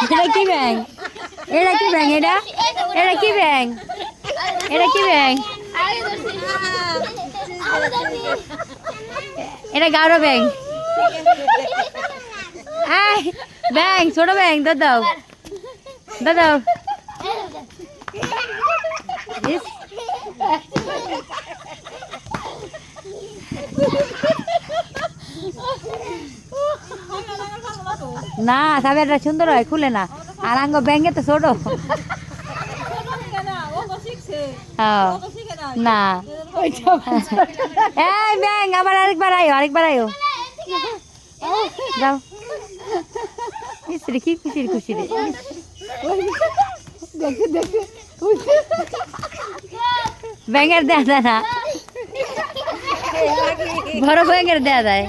এটা কি ব্যাং? এটা কি ব্যাং? এটা এটা কি ব্যাং? এটা কি ব্যাং? এটা গাঢ় ব্যাং। ব্যাং ছোট ব্যাং দাও দাও। না সাবেরটা সুন্দর হয়, খুলে না। আর আঙ্গ ব্যাঙ্গে তো ছোট। না এই ব্যাং আবার আরেকবার আয়ো যাও। মিস্ত্রি কি খুশির খুশি রে। ব্যাঙের দেয়া যায় না, বড় ব্যাঙের দেয়া যায়।